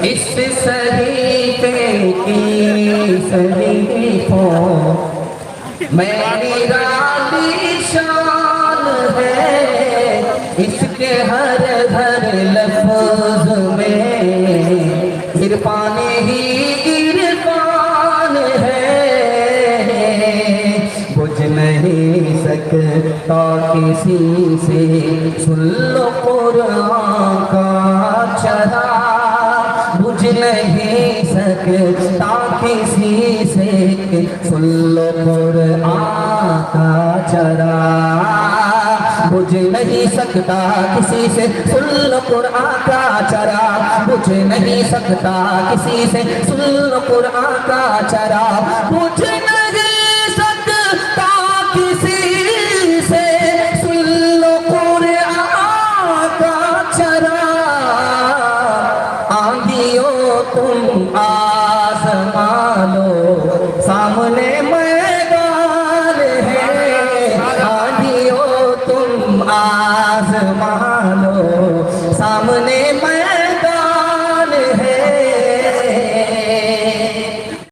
इस सहीफे की सहीफों मेरी रानी शान है, इसके हर हर लफ्ज में इरफान ही इरफान है। बुझ नहीं सकता किसी से, सुन लो कुरान का चराग। बुझ नहीं सकता किसी से, सुन लो कुरान का चराग। बुझ नहीं सकता किसी से, सुन लो कुरान का चराग। बुझ नहीं सकता किसी से, सुन लो कुरान का चराग। बुझ नहीं सकता किसी से, सुन लो कुरान का चराग। आंधियों तुम आज़मा लो, सामने मैदान है। आंधियों तुम आज़मा लो, सामने मैदान